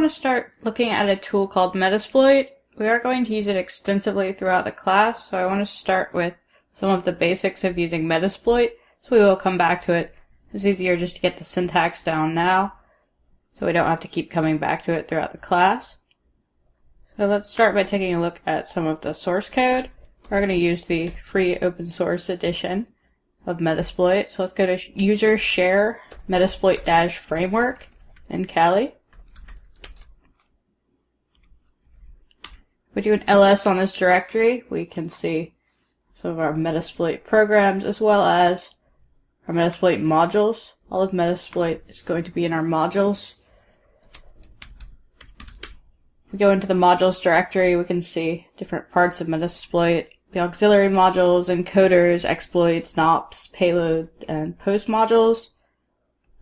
want to start looking at a tool called Metasploit. We are going to use it extensively throughout the class, so I want to start with some of the basics of using Metasploit, so we will come back to it. It's easier just to get the syntax down now, so we don't have to keep coming back to it throughout the class. So let's start by taking a look at some of the source code. We're going to use the free open source edition of Metasploit. So let's go to user share Metasploit-framework in Kali. If we do an ls on this directory, we can see some of our Metasploit programs as well as our Metasploit modules. All of Metasploit is going to be in our modules. If we go into the modules directory, we can see different parts of Metasploit, the auxiliary modules, encoders, exploits, NOPs, payload, and post modules.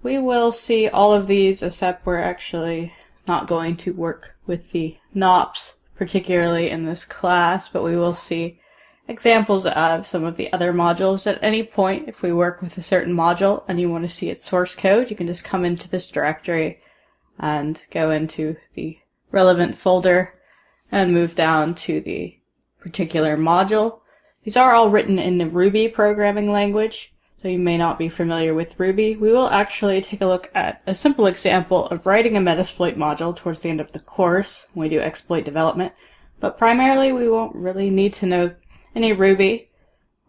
We will see all of these, except we're actually not going to work with the NOPs, particularly in this class, but we will see examples of some of the other modules. At any point, if we work with a certain module and you want to see its source code, you can just come into this directory and go into the relevant folder and move down to the particular module. These are all written in the Ruby programming language, so you may not be familiar with Ruby. We will actually take a look at a simple example of writing a Metasploit module towards the end of the course when we do exploit development, but primarily we won't really need to know any Ruby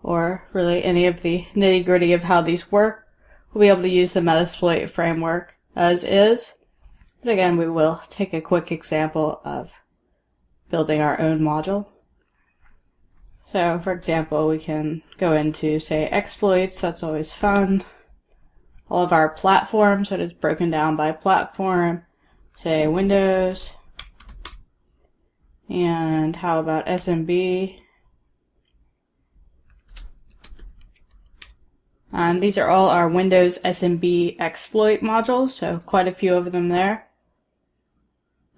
or really any of the nitty-gritty of how these work. We'll be able to use the Metasploit framework as is, but again we will take a quick example of building our own module. So, for example, we can go into, say, exploits. That's always fun. All of our platforms, that is broken down by platform. Say, Windows. And how about SMB? And these are all our Windows SMB exploit modules, so quite a few of them there.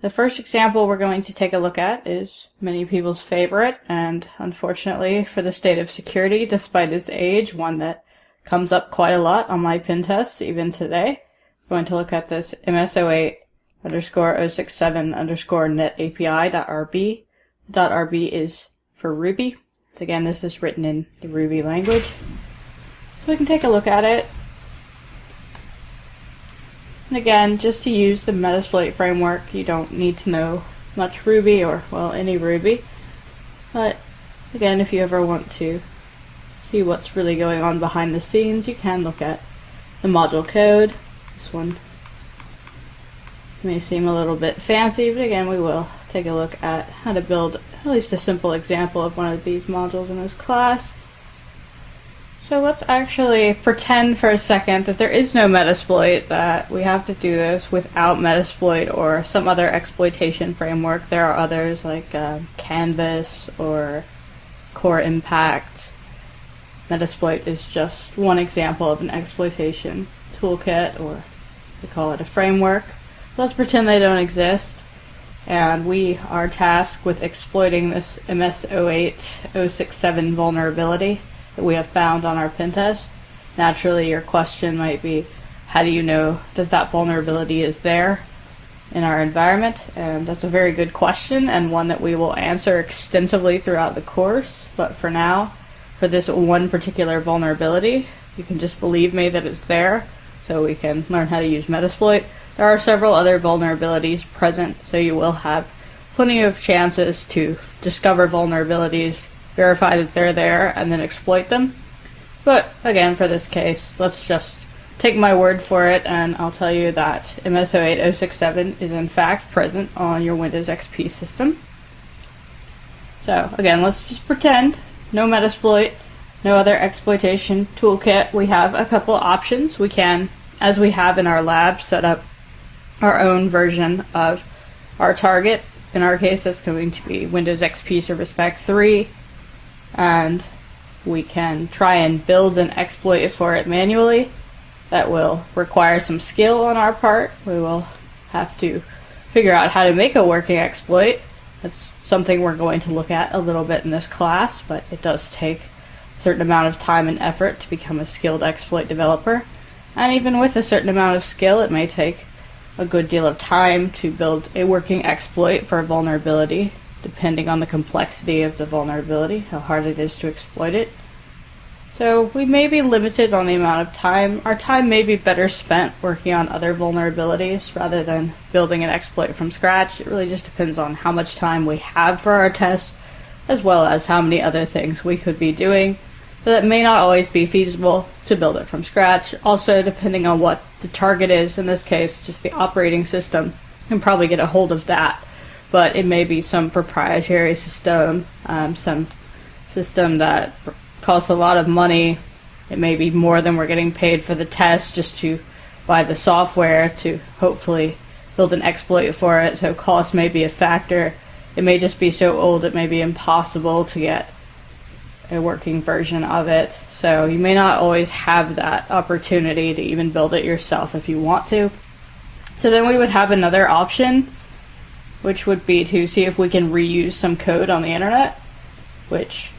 The first example we're going to take a look at is many people's favorite, and unfortunately for the state of security, despite its age, one that comes up quite a lot on my pen tests even today. We're going to look at this ms08_067_netapi.rb. .rb is for Ruby. So again, this is written in the Ruby language. So we can take a look at it. And again, just to use the Metasploit framework, you don't need to know much Ruby or, well, any Ruby. But again, if you ever want to see what's really going on behind the scenes, you can look at the module code. This one may seem a little bit fancy, but again, we will take a look at how to build at least a simple example of one of these modules in this class. So let's actually pretend for a second that there is no Metasploit, that we have to do this without Metasploit or some other exploitation framework. There are others like Canvas or Core Impact. Metasploit is just one example of an exploitation toolkit, or they call it a framework. Let's pretend they don't exist, and we are tasked with exploiting this MS08067 vulnerability that we have found on our pen test. Naturally, your question might be, how do you know that that vulnerability is there in our environment? And that's a very good question, and one that we will answer extensively throughout the course. But for now, for this one particular vulnerability, you can just believe me that it's there, so we can learn how to use Metasploit. There are several other vulnerabilities present, so you will have plenty of chances to discover vulnerabilities, verify that they're there, and then exploit them. But again, for this case, let's just take my word for it, and I'll tell you that MS08067 is in fact present on your Windows XP system. So again, let's just pretend no Metasploit, no other exploitation toolkit. We have a couple options. We can, as we have in our lab, set up our own version of our target. In our case, that's going to be Windows XP Service Pack 3. And we can try and build an exploit for it manually. That will require some skill on our part. We will have to figure out how to make a working exploit. That's something we're going to look at a little bit in this class, but it does take a certain amount of time and effort to become a skilled exploit developer. And even with a certain amount of skill, it may take a good deal of time to build a working exploit for a vulnerability, depending on the complexity of the vulnerability, how hard it is to exploit it. So we may be limited on the amount of time. Our time may be better spent working on other vulnerabilities rather than building an exploit from scratch. It really just depends on how much time we have for our tests, as well as how many other things we could be doing. So that may not always be feasible to build it from scratch. Also, depending on what the target is, in this case, just the operating system, you can probably get a hold of that. But it may be some proprietary system, some system that costs a lot of money. It may be more than we're getting paid for the test just to buy the software to hopefully build an exploit for it. So cost may be a factor. It may just be so old it may be impossible to get a working version of it. So you may not always have that opportunity to even build it yourself if you want to. So then we would have another option, which would be to see if we can reuse some code on the internet, which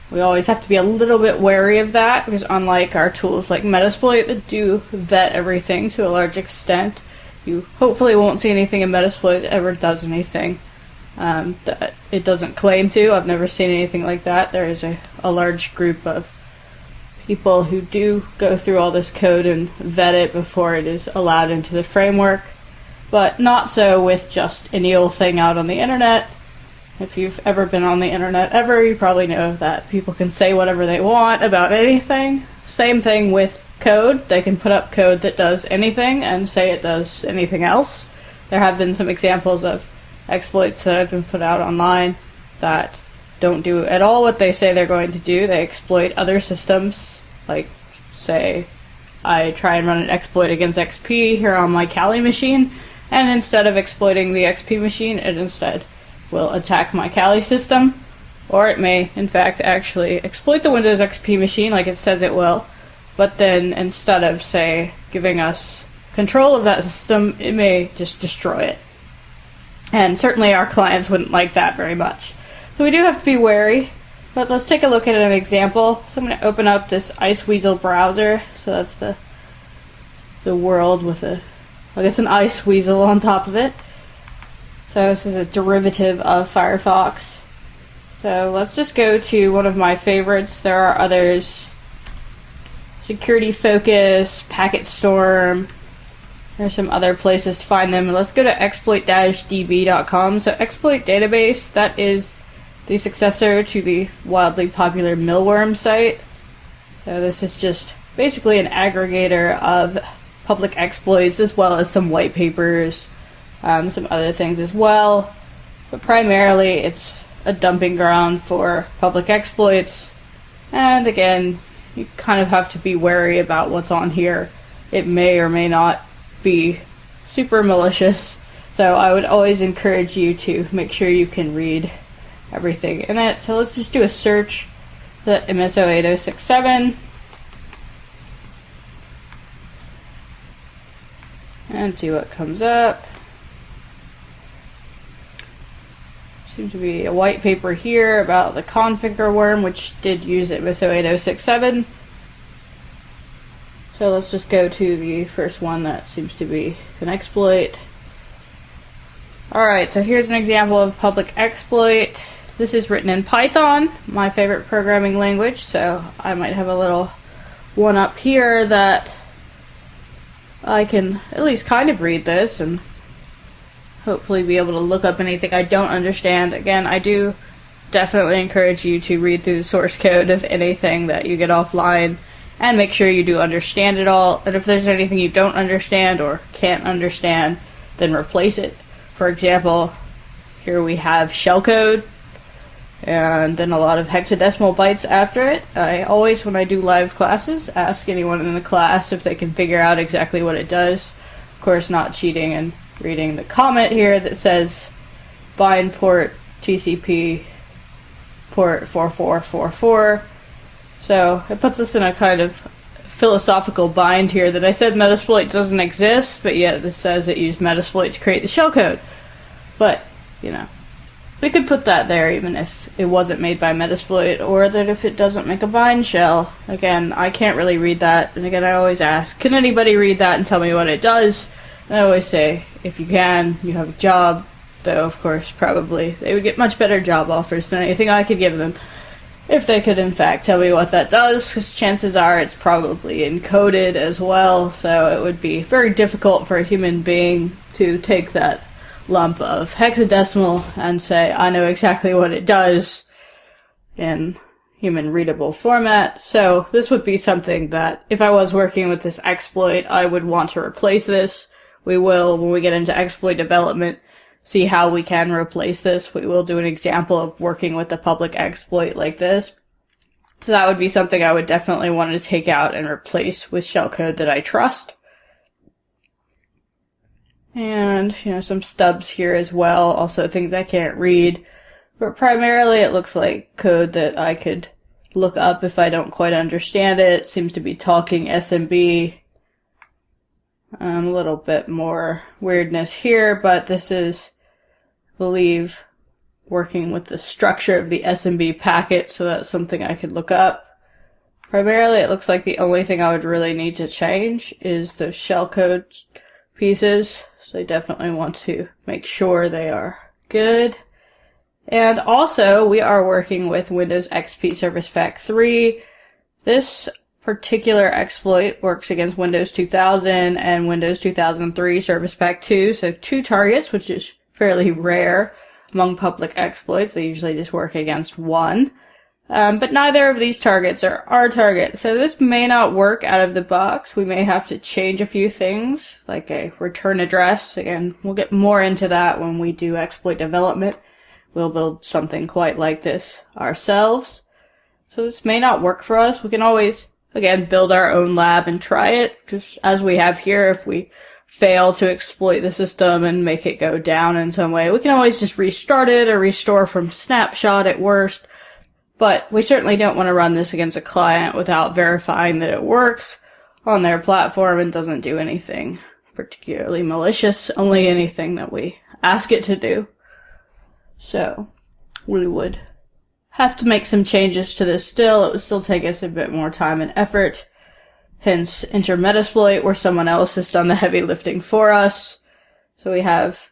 we always have to be a little bit wary of that, because unlike our tools like Metasploit that do vet everything to a large extent, you hopefully won't see anything in Metasploit that ever does anything that it doesn't claim to. I've never seen anything like that. There is a large group of people who do go through all this code and vet it before it is allowed into the framework, but not so with just any old thing out on the internet. If you've ever been on the internet ever, you probably know that people can say whatever they want about anything. Same thing with code. They can put up code that does anything and say it does anything else. There have been some examples of exploits that have been put out online that don't do at all what they say they're going to do. They exploit other systems, like, say, I try and run an exploit against XP here on my Kali machine, and instead of exploiting the XP machine, it instead will attack my Kali system, or it may, in fact, actually exploit the Windows XP machine like it says it will, but then instead of, say, giving us control of that system, it may just destroy it. And certainly our clients wouldn't like that very much. So we do have to be wary, but let's take a look at an example. So I'm going to open up this Iceweasel browser. So that's the world with an Iceweasel on top of it. So this is a derivative of Firefox. So let's just go to one of my favorites. There are others. Security Focus, Packet Storm. There's some other places to find them. Let's go to exploit-db.com. So exploit database, that is the successor to the wildly popular Millworm site. So this is just basically an aggregator of public exploits as well as some white papers, some other things as well. But primarily it's a dumping ground for public exploits. And again, you kind of have to be wary about what's on here. It may or may not be super malicious. So I would always encourage you to make sure you can read everything in it. So let's just do a search for MSO8067 and see what comes up. Seems to be a white paper here about the configure worm, which did use MSO8067. So let's just go to the first one that seems to be an exploit. Alright, so here's an example of public exploit. This is written in Python, my favorite programming language, so I might have a little one up here that I can at least kind of read this and hopefully be able to look up anything I don't understand. Again, I do definitely encourage you to read through the source code of anything that you get offline and make sure you do understand it all. And if there's anything you don't understand or can't understand, then replace it. For example, here we have shellcode and then a lot of hexadecimal bytes after it. I always, when I do live classes, ask anyone in the class if they can figure out exactly what it does. Of course, not cheating and reading the comment here that says bind port TCP port 4444. So it puts us in a kind of philosophical bind here that I said Metasploit doesn't exist, but yet this says it used Metasploit to create the shellcode. But, you know, we could put that there even if it wasn't made by Metasploit, or that if it doesn't make a bind shell. Again, I can't really read that, and again, I always ask, can anybody read that and tell me what it does? I always say, if you can, you have a job, though of course probably they would get much better job offers than anything I could give them if they could in fact tell me what that does, because chances are it's probably encoded as well, so it would be very difficult for a human being to take that lump of hexadecimal and say, I know exactly what it does in human readable format. So this would be something that, if I was working with this exploit, I would want to replace this. We will, when we get into exploit development, see how we can replace this. We will do an example of working with a public exploit like this. So that would be something I would definitely want to take out and replace with shellcode that I trust. And, some stubs here as well, also things I can't read. But primarily it looks like code that I could look up if I don't quite understand it. It seems to be talking SMB. A little bit more weirdness here, but this is, I believe, working with the structure of the SMB packet, so that's something I could look up. Primarily, it looks like the only thing I would really need to change is those shellcode pieces, so I definitely want to make sure they are good. And also, we are working with Windows XP Service Pack 3. This particular exploit works against Windows 2000 and Windows 2003 Service Pack 2, so 2 targets, which is fairly rare among public exploits. They usually just work against 1. But neither of these targets are our target, so this may not work out of the box. We may have to change a few things, like a return address. Again, we'll get more into that when we do exploit development. We'll build something quite like this ourselves. So this may not work for us. We can always, again, build our own lab and try it, just as we have here. If we fail to exploit the system and make it go down in some way, we can always just restart it or restore from snapshot at worst. But we certainly don't want to run this against a client without verifying that it works on their platform and doesn't do anything particularly malicious, only anything that we ask it to do. So we would have to make some changes to this still. It would still take us a bit more time and effort. Hence, enter Metasploit, where someone else has done the heavy lifting for us. So we have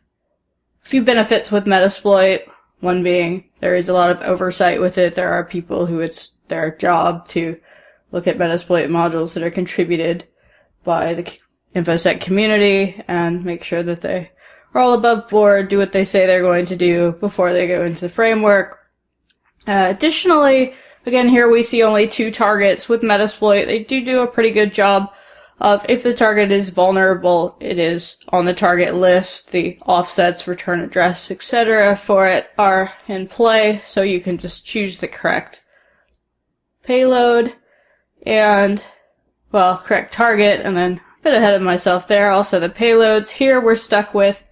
a few benefits with Metasploit. One being, there is a lot of oversight with it. There are people who it's their job to look at Metasploit modules that are contributed by the InfoSec community and make sure that they are all above board, do what they say they're going to do before they go into the framework. Additionally, again, here we see only 2 targets with Metasploit. They do a pretty good job of, if the target is vulnerable, it is on the target list. The offsets, return address, etc. for it are in play, so you can just choose the correct payload and, well, correct target, and then a bit ahead of myself there. Also the payloads. Here we're stuck with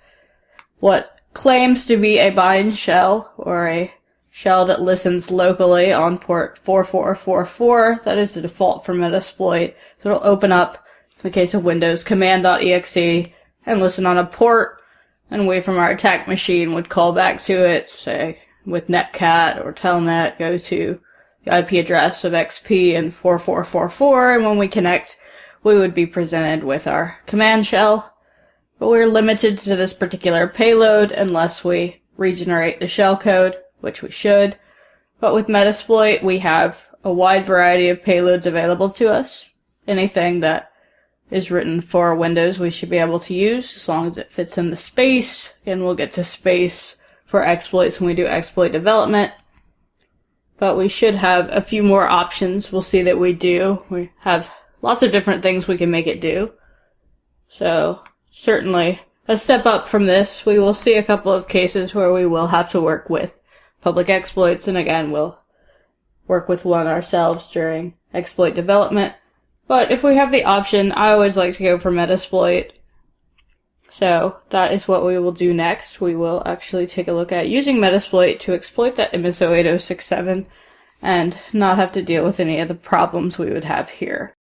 what claims to be a bind shell, or a shell that listens locally on port 4444. That is the default for Metasploit. So it'll open up, in the case of Windows, command.exe and listen on a port, and we from our attack machine would call back to it, say with netcat or telnet, go to the IP address of XP and 4444, and when we connect, we would be presented with our command shell. But we're limited to this particular payload unless we regenerate the shellcode, which we should. But with Metasploit, we have a wide variety of payloads available to us. Anything that is written for Windows we should be able to use, as long as it fits in the space. Again, we'll get to space for exploits when we do exploit development. But we should have a few more options. We'll see that we do. We have lots of different things we can make it do. So, certainly a step up from this. We will see a couple of cases where we will have to work with public exploits, and again, we'll work with one ourselves during exploit development. But if we have the option, I always like to go for Metasploit. So that is what we will do next. We will actually take a look at using Metasploit to exploit that MSO 8067 and not have to deal with any of the problems we would have here.